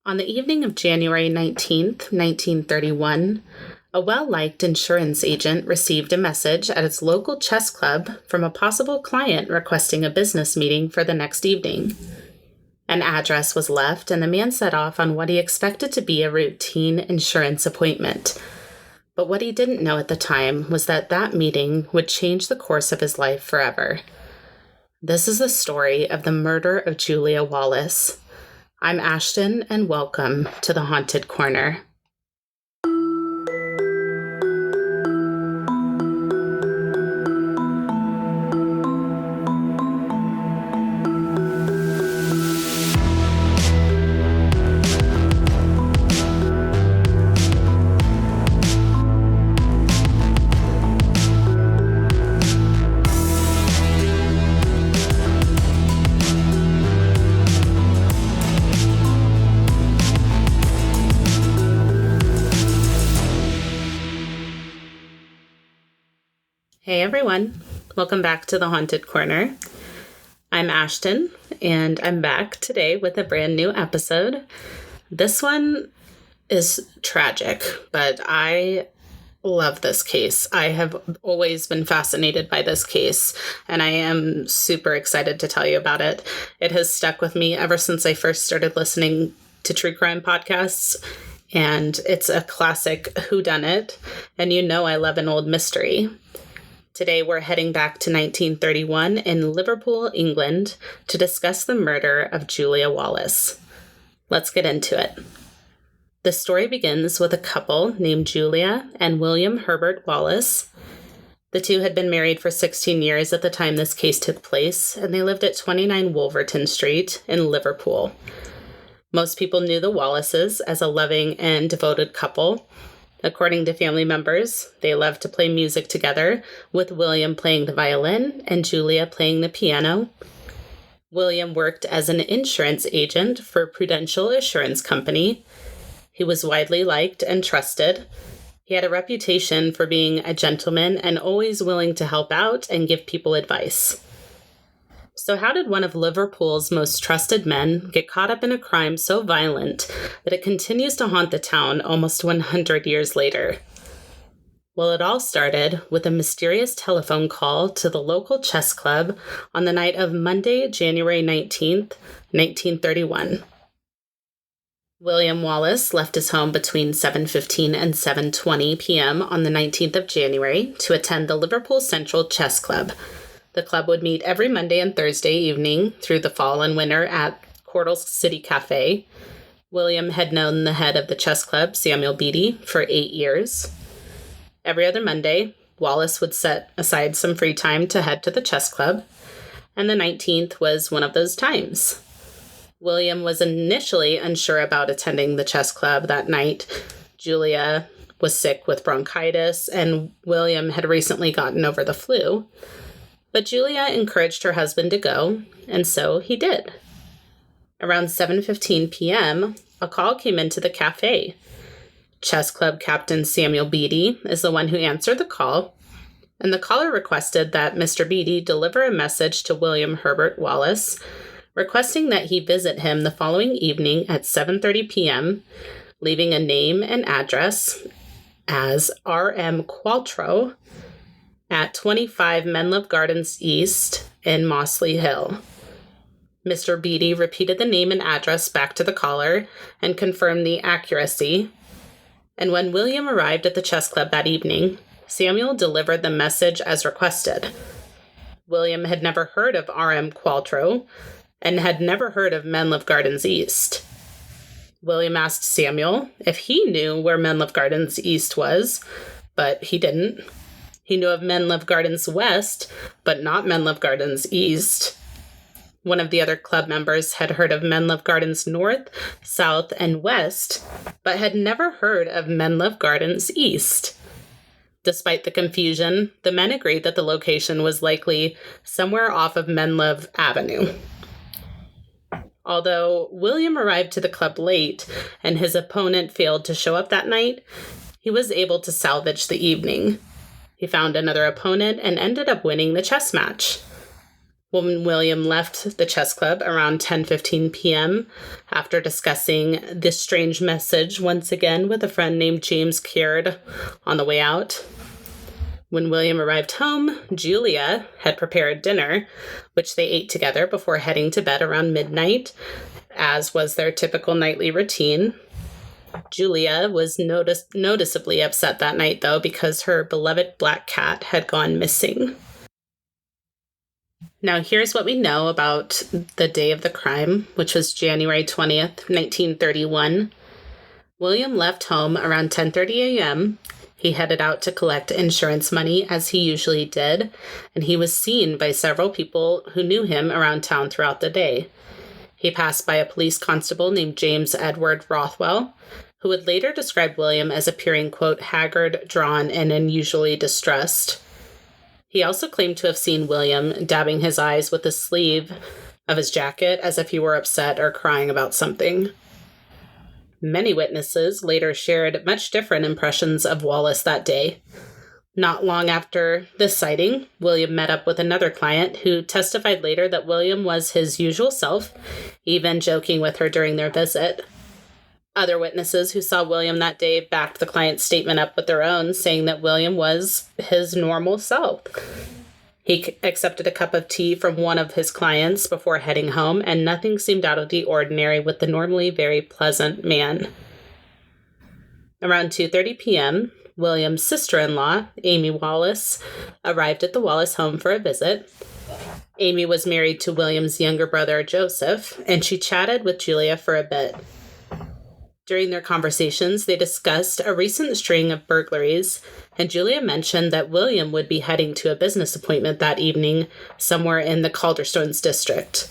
On the evening of January 19th, 1931, a well-liked insurance agent received a message at its local chess club from a possible client requesting a business meeting for the next evening. An address was left, and the man set off on what he expected to be a routine insurance appointment. But what he didn't know at the time was that that meeting would change the course of his life forever. This is the story of the murder of Julia Wallace. I'm Ashton, and welcome to the Haunted Corner. Hey everyone, welcome back to the Haunted Corner. I'm Ashton, and I'm back today with a brand new episode. This one is tragic, but I love this case. I have always been fascinated by this case, and I am super excited to tell you about it. It has stuck with me ever since I first started listening to true crime podcasts, and it's a classic whodunit, and you know I love an old mystery. Today, we're heading back to 1931 in Liverpool, England, to discuss the murder of Julia Wallace. Let's get into it. The story begins with a couple named Julia and William Herbert Wallace. The two had been married for 16 years at the time this case took place, and they lived at 29 Wolverton Street in Liverpool. Most people knew the Wallaces as a loving and devoted couple. According to family members, they loved to play music together, with William playing the violin and Julia playing the piano. William worked as an insurance agent for Prudential Assurance Company. He was widely liked and trusted. He had a reputation for being a gentleman and always willing to help out and give people advice. So how did one of Liverpool's most trusted men get caught up in a crime so violent that it continues to haunt the town almost 100 years later? Well, it all started with a mysterious telephone call to the local chess club on the night of Monday, January 19th, 1931. William Wallace left his home between 7:15 and 7:20 p.m. on the 19th of January to attend the Liverpool Central Chess Club. The club would meet every Monday and Thursday evening through the fall and winter at Cordell's City Cafe. William had known the head of the chess club, Samuel Beatty, for 8 years. Every other Monday, Wallace would set aside some free time to head to the chess club, and the 19th was one of those times. William was initially unsure about attending the chess club that night. Julia was sick with bronchitis, and William had recently gotten over the flu. But Julia encouraged her husband to go, and so he did. Around 7:15 p.m., a call came into the cafe. Chess Club Captain Samuel Beatty is the one who answered the call, and the caller requested that Mr. Beatty deliver a message to William Herbert Wallace, requesting that he visit him the following evening at 7:30 p.m., leaving a name and address as R.M. Qualtrough, at 25 Menlove Gardens East in Mossley Hill. Mr. Beatty repeated the name and address back to the caller and confirmed the accuracy. And when William arrived at the chess club that evening, Samuel delivered the message as requested. William had never heard of R.M. Qualtrough and had never heard of Menlove Gardens East. William asked Samuel if he knew where Menlove Gardens East was, but he didn't. He knew of Menlove Gardens West, but not Menlove Gardens East. One of the other club members had heard of Menlove Gardens North, South, and West, but had never heard of Menlove Gardens East. Despite the confusion, the men agreed that the location was likely somewhere off of Menlove Avenue. Although William arrived to the club late and his opponent failed to show up that night, he was able to salvage the evening. He found another opponent and ended up winning the chess match. When William left the chess club around 10:15 p.m. after discussing this strange message once again with a friend named James Caird on the way out. When William arrived home, Julia had prepared dinner, which they ate together before heading to bed around midnight, as was their typical nightly routine. Julia was noticeably upset that night, though, because her beloved black cat had gone missing. Now, here's what we know about the day of the crime, which was January 20th, 1931. William left home around 10:30 a.m. He headed out to collect insurance money, as he usually did, and he was seen by several people who knew him around town throughout the day. He passed by a police constable named James Edward Rothwell, who would later describe William as appearing, quote, haggard, drawn, and unusually distressed. He also claimed to have seen William dabbing his eyes with the sleeve of his jacket as if he were upset or crying about something. Many witnesses later shared much different impressions of Wallace that day. Not long after this sighting, William met up with another client who testified later that William was his usual self, even joking with her during their visit. Other witnesses who saw William that day backed the client's statement up with their own, saying that William was his normal self. He accepted a cup of tea from one of his clients before heading home, and nothing seemed out of the ordinary with the normally very pleasant man. Around 2:30 p.m., William's sister-in-law, Amy Wallace, arrived at the Wallace home for a visit. Amy was married to William's younger brother, Joseph, and she chatted with Julia for a bit. During their conversations, they discussed a recent string of burglaries, and Julia mentioned that William would be heading to a business appointment that evening somewhere in the Calderstones district.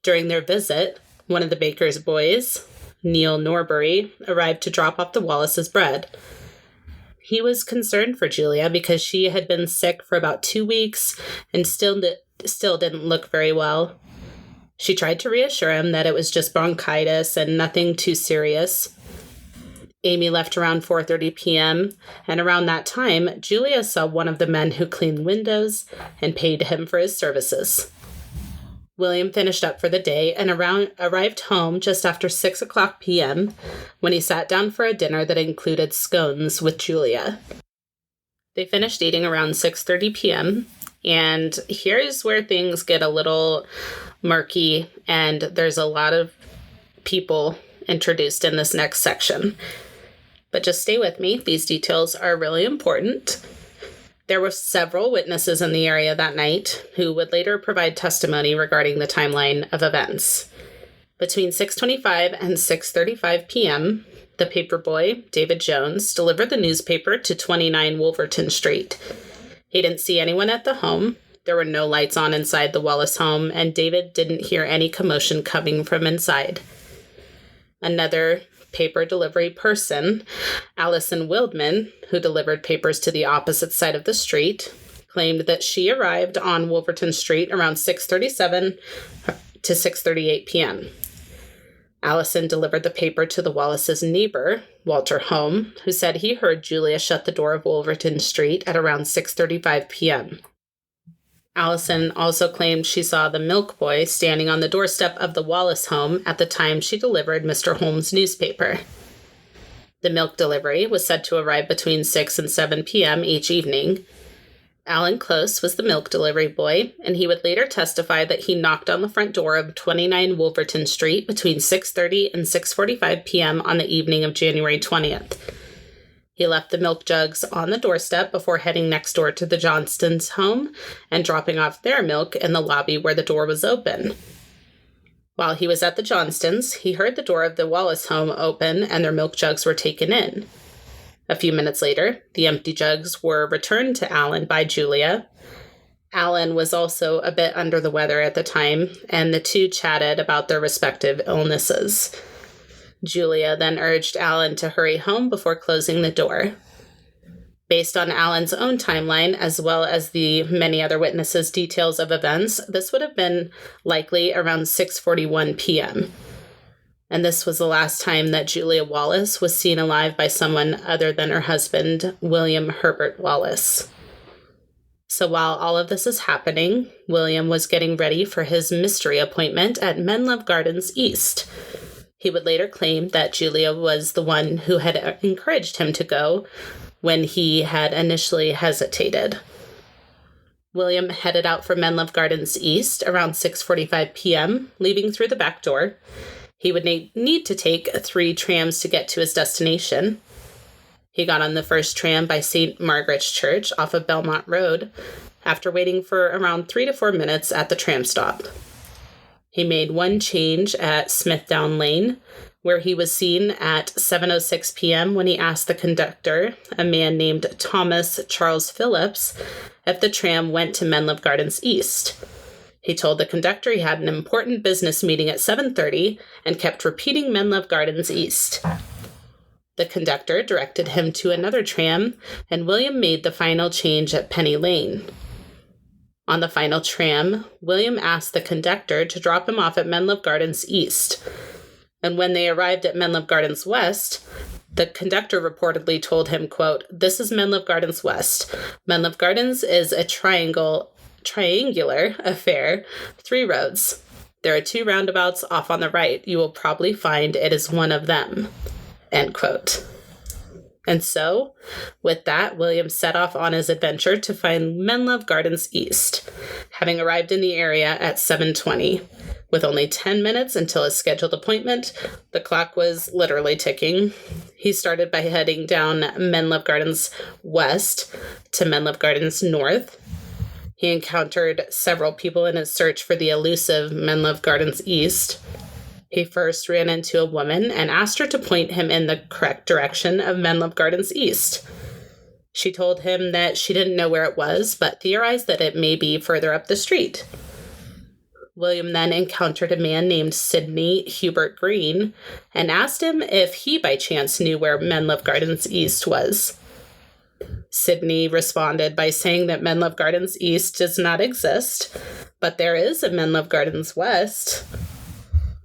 During their visit, one of the baker's boys, Neil Norbury, arrived to drop off the Wallace's bread. He was concerned for Julia because she had been sick for about 2 weeks and still didn't look very well. She tried to reassure him that it was just bronchitis and nothing too serious. Amy left around 4:30 p.m., and around that time, Julia saw one of the men who cleaned windows and paid him for his services. William finished up for the day and arrived home just after 6 o'clock p.m. when he sat down for a dinner that included scones with Julia. They finished eating around 6:30 p.m., and here's where things get a little murky, and there's a lot of people introduced in this next section. But just stay with me. These details are really important. There were several witnesses in the area that night who would later provide testimony regarding the timeline of events. Between 6:25 and 6:35 p.m., the paperboy, David Jones, delivered the newspaper to 29 Wolverton Street. He didn't see anyone at the home. There were no lights on inside the Wallace home, and David didn't hear any commotion coming from inside. Another paper delivery person, Allison Wildman, who delivered papers to the opposite side of the street, claimed that she arrived on Wolverton Street around 6:37 to 6:38 p.m. Allison delivered the paper to the Wallace's neighbor, Walter Home, who said he heard Julia shut the door of Wolverton Street at around 6:35 p.m. Allison also claimed she saw the milk boy standing on the doorstep of the Wallace home at the time she delivered Mr. Holmes' newspaper. The milk delivery was said to arrive between 6 and 7 p.m. each evening. Alan Close was the milk delivery boy, and he would later testify that he knocked on the front door of 29 Wolverton Street between 6:30 and 6:45 p.m. on the evening of January 20th. He left the milk jugs on the doorstep before heading next door to the Johnstons' home and dropping off their milk in the lobby where the door was open. While he was at the Johnstons', he heard the door of the Wallace home open and their milk jugs were taken in. A few minutes later, the empty jugs were returned to Alan by Julia. Alan was also a bit under the weather at the time, and the two chatted about their respective illnesses. Julia then urged Alan to hurry home before closing the door. Based on Alan's own timeline, as well as the many other witnesses' details of events, this would have been likely around 6:41 p.m. And this was the last time that Julia Wallace was seen alive by someone other than her husband, William Herbert Wallace. So while all of this is happening, William was getting ready for his mystery appointment at Menlove Gardens East. He would later claim that Julia was the one who had encouraged him to go when he had initially hesitated. William headed out for Menlove Gardens East around 6:45 p.m., leaving through the back door. He would need to take 3 trams to get to his destination. He got on the first tram by St. Margaret's Church off of Belmont Road after waiting for around 3 to 4 minutes at the tram stop. He made one change at Smithdown Lane, where he was seen at 7:06 p.m. when he asked the conductor, a man named Thomas Charles Phillips, if the tram went to Menlove Gardens East. He told the conductor he had an important business meeting at 7:30 and kept repeating Menlove Gardens East. The conductor directed him to another tram, and William made the final change at Penny Lane. On the final tram, William asked the conductor to drop him off at Menlove Gardens East. And when they arrived at Menlove Gardens West, the conductor reportedly told him, quote, "This is Menlove Gardens West. Menlove Gardens is a triangular affair, 3 roads. There are 2 roundabouts off on the right. You will probably find it is one of them." End quote. And so, with that, William set off on his adventure to find Menlove Gardens East, having arrived in the area at 7:20. With only 10 minutes until his scheduled appointment, the clock was literally ticking. He started by heading down Menlove Gardens West to Menlove Gardens North. He encountered several people in his search for the elusive Menlove Gardens East. He first ran into a woman and asked her to point him in the correct direction of Menlove Gardens East. She told him that she didn't know where it was, but theorized that it may be further up the street. William then encountered a man named Sidney Hubert Green and asked him if he by chance knew where Menlove Gardens East was. Sidney responded by saying that Menlove Gardens East does not exist, but there is a Menlove Gardens West.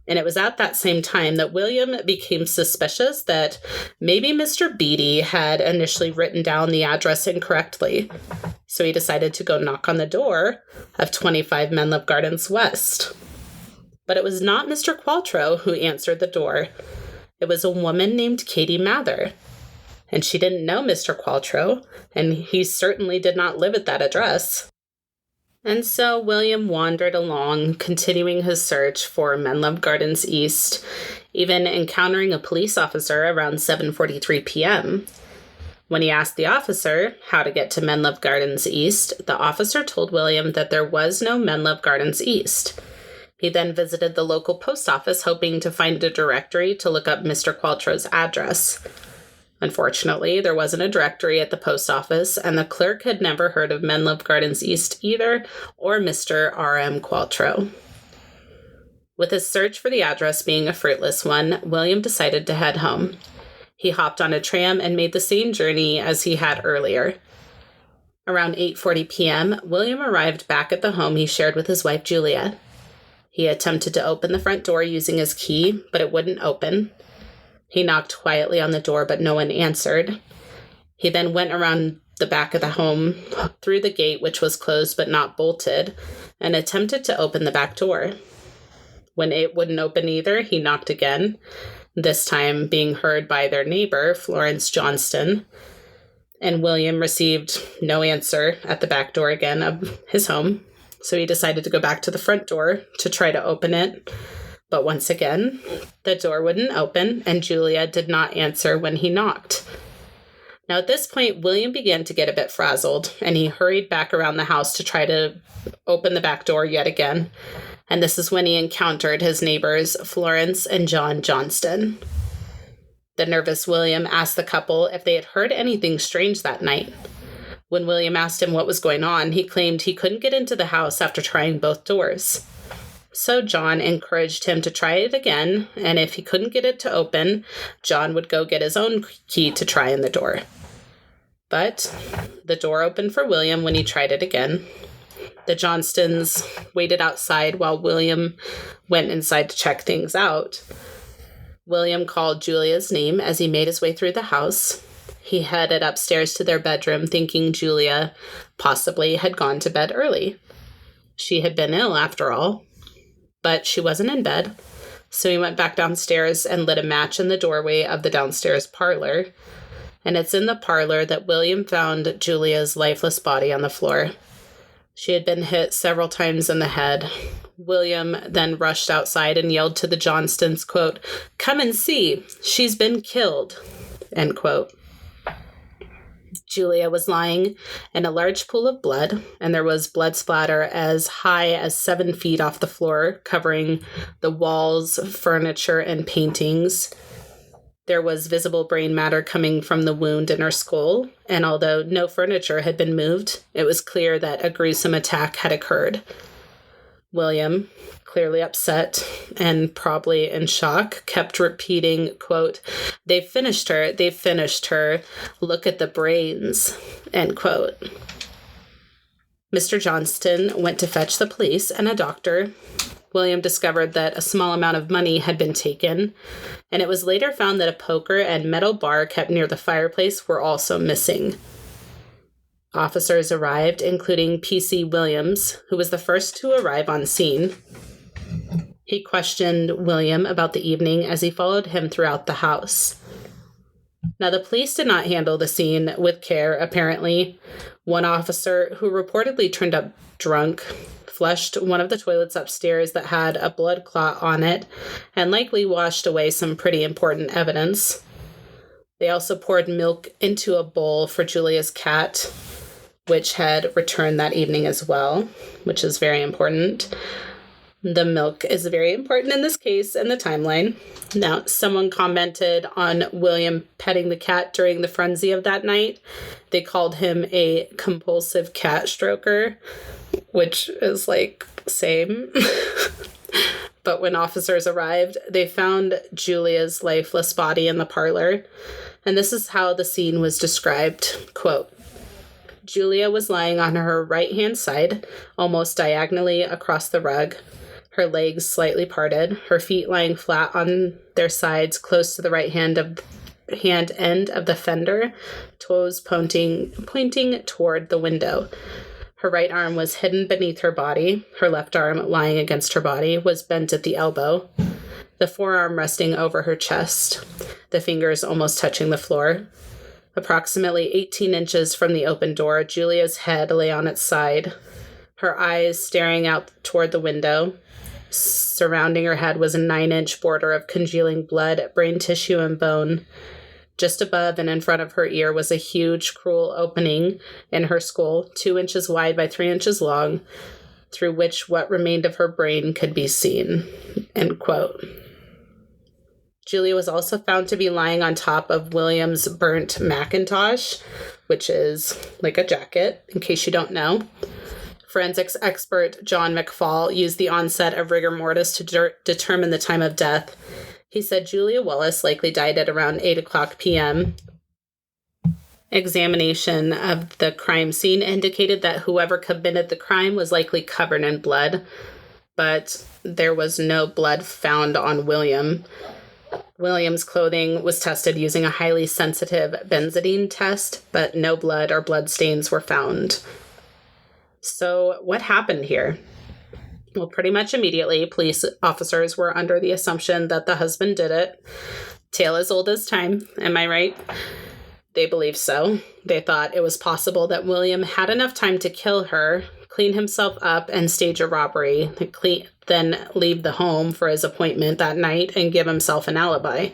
And it was at that same time that William became suspicious that maybe Mr. Beatty had initially written down the address incorrectly. So he decided to go knock on the door of 25 Menlove Gardens West. But it was not Mr. Qualtrough who answered the door. It was a woman named Katie Mather. And she didn't know Mr. Qualtrough, and he certainly did not live at that address. And so William wandered along, continuing his search for Menlove Gardens East, even encountering a police officer around 7:43 p.m. When he asked the officer how to get to Menlove Gardens East, the officer told William that there was no Menlove Gardens East. He then visited the local post office, hoping to find a directory to look up Mr. Qualtrough's address. Unfortunately, there wasn't a directory at the post office, and the clerk had never heard of Menlove Gardens East either, or Mr. R.M. Qualtrough. With his search for the address being a fruitless one, William decided to head home. He hopped on a tram and made the same journey as he had earlier. Around 8:40 p.m., William arrived back at the home he shared with his wife, Julia. He attempted to open the front door using his key, but it wouldn't open. He knocked quietly on the door, but no one answered. He then went around the back of the home, through the gate, which was closed but not bolted, and attempted to open the back door. When it wouldn't open either, he knocked again, this time being heard by their neighbor, Florence Johnston. And William received no answer at the back door again of his home, so he decided to go back to the front door to try to open it. But once again, the door wouldn't open, and Julia did not answer when he knocked. Now, at this point, William began to get a bit frazzled, and he hurried back around the house to try to open the back door yet again. And this is when he encountered his neighbors, Florence and John Johnston. The nervous William asked the couple if they had heard anything strange that night. When William asked him what was going on, he claimed he couldn't get into the house after trying both doors. So John encouraged him to try it again, and if he couldn't get it to open, John would go get his own key to try in the door. But the door opened for William when he tried it again. The Johnstons waited outside while William went inside to check things out. William called Julia's name as he made his way through the house. He headed upstairs to their bedroom, thinking Julia possibly had gone to bed early. She had been ill, after all, but she wasn't in bed. So he went back downstairs and lit a match in the doorway of the downstairs parlor. And it's in the parlor that William found Julia's lifeless body on the floor. She had been hit several times in the head. William then rushed outside and yelled to the Johnstons, quote, "Come and see, she's been killed," end quote. Julia was lying in a large pool of blood, and there was blood splatter as high as 7 feet off the floor, covering the walls, furniture, and paintings. There was visible brain matter coming from the wound in her skull, and although no furniture had been moved, it was clear that a gruesome attack had occurred. William, clearly upset and probably in shock, kept repeating, quote, "They've finished her, they've finished her, look at the brains," end quote. Mr. Johnston went to fetch the police and a doctor. William discovered that a small amount of money had been taken, and it was later found that a poker and metal bar kept near the fireplace were also missing. Officers arrived, including P.C. Williams, who was the first to arrive on scene. He questioned William about the evening as he followed him throughout the house. Now, the police did not handle the scene with care, apparently. One officer, who reportedly turned up drunk, flushed one of the toilets upstairs that had a blood clot on it and likely washed away some pretty important evidence. They also poured milk into a bowl for Julia's cat, which had returned that evening as well, which is very important. The milk is very important in this case and the timeline. Now, someone commented on William petting the cat during the frenzy of that night. They called him a compulsive cat stroker, which is like, same. But when officers arrived, they found Julia's lifeless body in the parlor. And this is how the scene was described. Quote, "Julia was lying on her right-hand side, almost diagonally across the rug, her legs slightly parted, her feet lying flat on their sides close to the right hand end of the fender, toes pointing toward the window. Her right arm was hidden beneath her body. Her left arm, lying against her body, was bent at the elbow, the forearm resting over her chest, the fingers almost touching the floor. Approximately 18 inches from the open door, Julia's head lay on its side, her eyes staring out toward the window. Surrounding her head was a 9-inch border of congealing blood, brain tissue, and bone. Just above and in front of her ear was a huge, cruel opening in her skull, 2 inches wide by 3 inches long, through which what remained of her brain could be seen," end quote. Julia was also found to be lying on top of William's burnt Macintosh, which is like a jacket, in case you don't know. Forensics expert John McFall used the onset of rigor mortis to determine the time of death. He said Julia Wallace likely died at around 8 o'clock p.m. Examination of the crime scene indicated that whoever committed the crime was likely covered in blood, but there was no blood found on William. William's clothing was tested using a highly sensitive benzidine test, but no blood or blood stains were found. So what happened here? Well, pretty much immediately, police officers were under the assumption that the husband did it. Tale as old as time, am I right? They believed so. They thought it was possible that William had enough time to kill her, clean himself up, and stage a robbery, then leave the home for his appointment that night and give himself an alibi.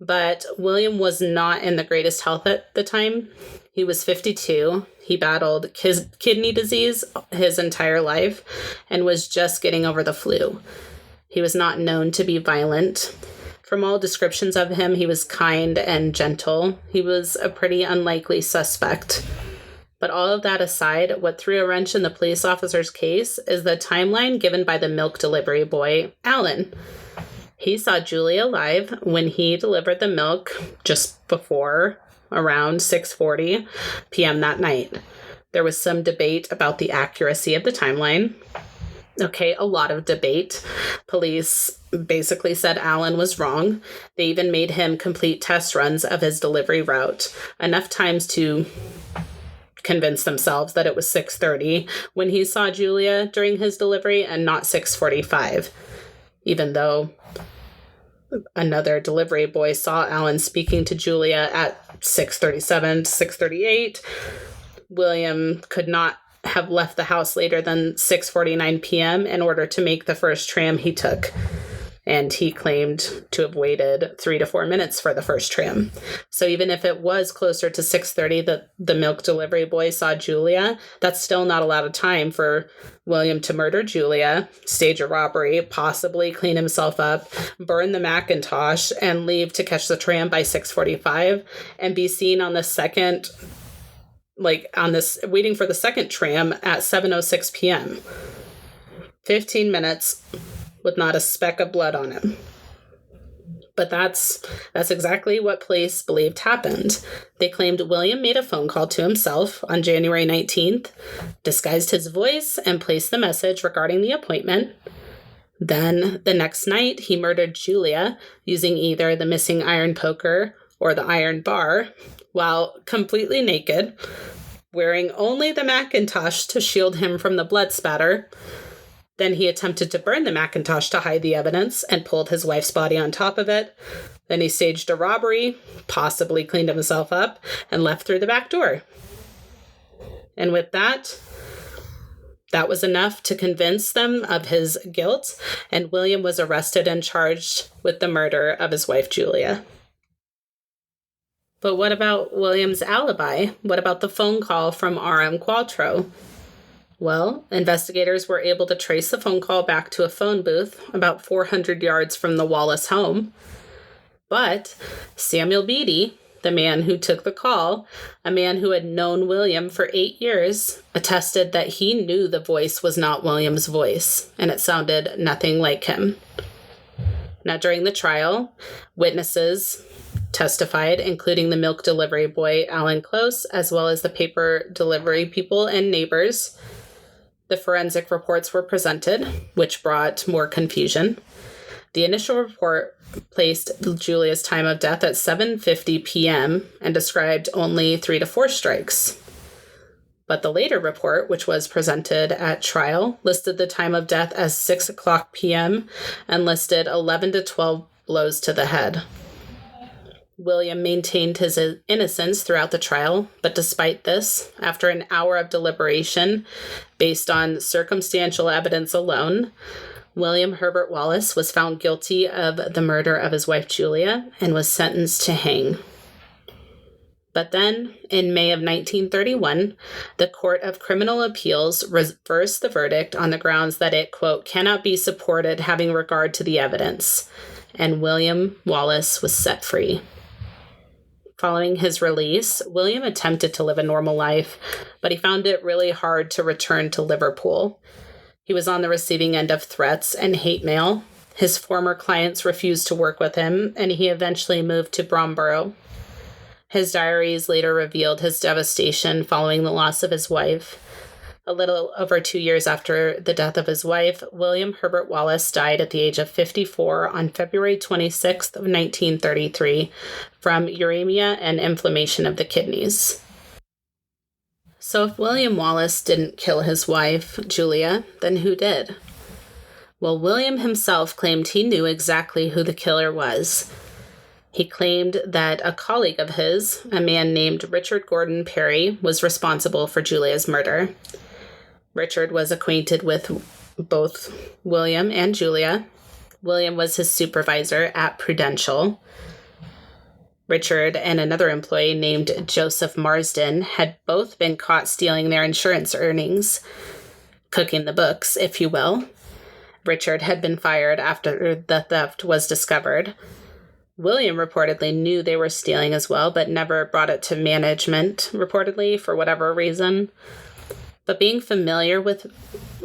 But William was not in the greatest health at the time. He was 52. He battled kidney disease his entire life and was just getting over the flu. He was not known to be violent. From all descriptions of him, he was kind and gentle. He was a pretty unlikely suspect. But all of that aside, what threw a wrench in the police officer's case is the timeline given by the milk delivery boy, Alan. He saw Julia alive when he delivered the milk just before around 6:40 p.m. that night. There was some debate about the accuracy of the timeline. Okay, a lot of debate. Police basically said Allen was wrong. They even made him complete test runs of his delivery route, enough times to convince themselves that it was 6:30 when he saw Julia during his delivery and not 6:45, even though another delivery boy saw Allen speaking to Julia at 6:37 to 6:38. William could not have left the house later than 6:49 p.m. in order to make the first tram he took. And he claimed to have waited 3 to 4 minutes for the first tram. So even if it was closer to 6:30 that the milk delivery boy saw Julia, that's still not a lot of time for William to murder Julia, stage a robbery, possibly clean himself up, burn the Macintosh, and leave to catch the tram by 6:45 and be seen on the second, waiting for the second tram at 7:06 p.m. 15 minutes with not a speck of blood on him. But that's exactly what police believed happened. They claimed William made a phone call to himself on January 19th, disguised his voice, and placed the message regarding the appointment. Then, the next night, he murdered Julia using either the missing iron poker or the iron bar, while completely naked, wearing only the Macintosh to shield him from the blood spatter. Then he attempted to burn the Macintosh to hide the evidence and pulled his wife's body on top of it. Then he staged a robbery, possibly cleaned himself up, and left through the back door. And with that was enough to convince them of his guilt, and William was arrested and charged with the murder of his wife, Julia. But what about William's alibi? What about the phone call from R.M. Qualtrough? Well, investigators were able to trace the phone call back to a phone booth about 400 yards from the Wallace home. But Samuel Beatty, the man who took the call, a man who had known William for 8 years, attested that he knew the voice was not William's voice, and it sounded nothing like him. Now, during the trial, witnesses testified, including the milk delivery boy, Alan Close, as well as the paper delivery people and neighbors. The forensic reports were presented, which brought more confusion. The initial report placed Julia's time of death at 7:50 p.m. and described only 3 to 4 strikes. But the later report, which was presented at trial, listed the time of death as 6 o'clock p.m. and listed 11 to 12 blows to the head. William maintained his innocence throughout the trial, but despite this, after an hour of deliberation based on circumstantial evidence alone, William Herbert Wallace was found guilty of the murder of his wife Julia and was sentenced to hang. But then, in May of 1931, the Court of Criminal Appeals reversed the verdict on the grounds that it, quote, cannot be supported having regard to the evidence, and William Wallace was set free. Following his release, William attempted to live a normal life, but he found it really hard to return to Liverpool. He was on the receiving end of threats and hate mail. His former clients refused to work with him, and he eventually moved to Bromborough. His diaries later revealed his devastation following the loss of his wife. A little over 2 years after the death of his wife, William Herbert Wallace died at the age of 54 on February 26th of 1933 from uremia and inflammation of the kidneys. So if William Wallace didn't kill his wife, Julia, then who did? Well, William himself claimed he knew exactly who the killer was. He claimed that a colleague of his, a man named Richard Gordon Perry, was responsible for Julia's murder. Richard was acquainted with both William and Julia. William was his supervisor at Prudential. Richard and another employee named Joseph Marsden had both been caught stealing their insurance earnings, cooking the books, if you will. Richard had been fired after the theft was discovered. William reportedly knew they were stealing as well, but never brought it to management, reportedly, for whatever reason. But being familiar with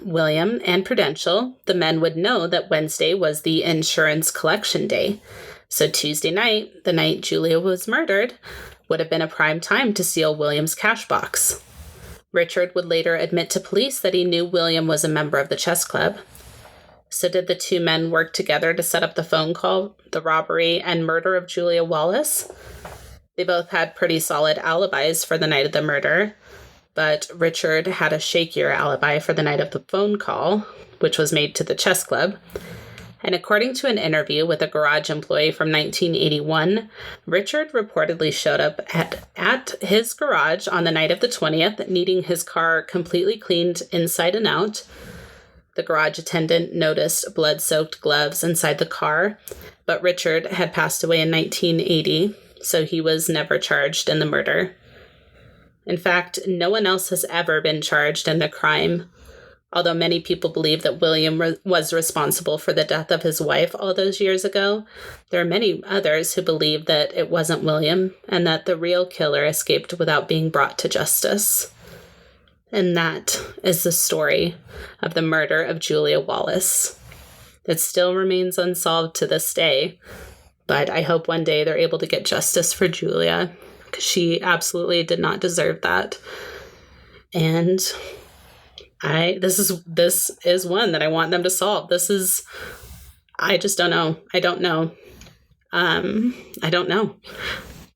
William and Prudential, the men would know that Wednesday was the insurance collection day. So Tuesday night, the night Julia was murdered, would have been a prime time to steal William's cash box. Richard would later admit to police that he knew William was a member of the chess club. So did the two men work together to set up the phone call, the robbery, and murder of Julia Wallace? They both had pretty solid alibis for the night of the murder, but Richard had a shakier alibi for the night of the phone call, which was made to the chess club. And according to an interview with a garage employee from 1981, Richard reportedly showed up at his garage on the night of the 20th, needing his car completely cleaned inside and out. The garage attendant noticed blood-soaked gloves inside the car, but Richard had passed away in 1980, so he was never charged in the murder. In fact, no one else has ever been charged in the crime. Although many people believe that William was responsible for the death of his wife all those years ago, there are many others who believe that it wasn't William and that the real killer escaped without being brought to justice. And that is the story of the murder of Julia Wallace. It still remains unsolved to this day, but I hope one day they're able to get justice for Julia, because she absolutely did not deserve that. And this is one that I want them to solve. I just don't know. I don't know. I don't know.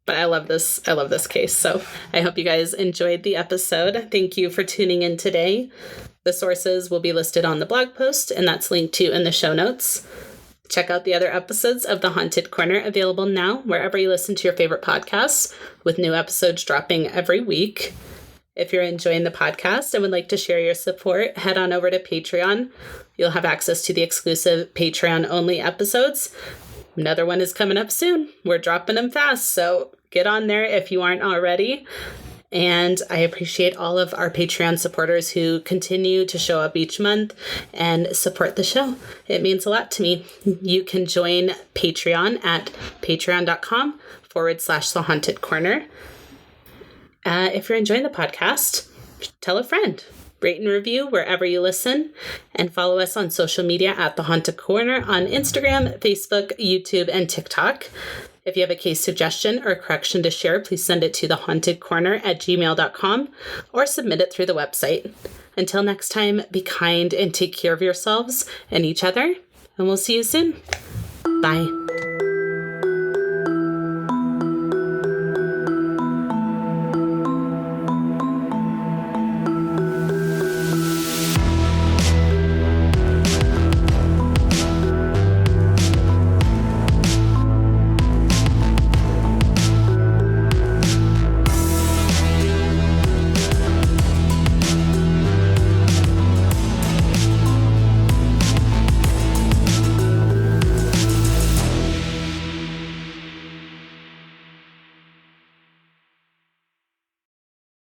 But I love this case. So I hope you guys enjoyed the episode. Thank you for tuning in today. The sources will be listed on the blog post, and that's linked to in the show notes. Check out the other episodes of The Haunted Corner, available now wherever you listen to your favorite podcasts, with new episodes dropping every week. If you're enjoying the podcast and would like to share your support, head on over to Patreon. You'll have access to the exclusive Patreon-only episodes. Another one is coming up soon. We're dropping them fast, so get on there if you aren't already. And I appreciate all of our Patreon supporters who continue to show up each month and support the show. It means a lot to me. You can join Patreon at patreon.com/The Haunted Corner. If you're enjoying the podcast, tell a friend. Rate and review wherever you listen, and follow us on social media at The Haunted Corner on Instagram, Facebook, YouTube, and TikTok. If you have a case suggestion or correction to share, please send it to thehauntedcorner@gmail.com or submit it through the website. Until next time, be kind and take care of yourselves and each other, and we'll see you soon. Bye.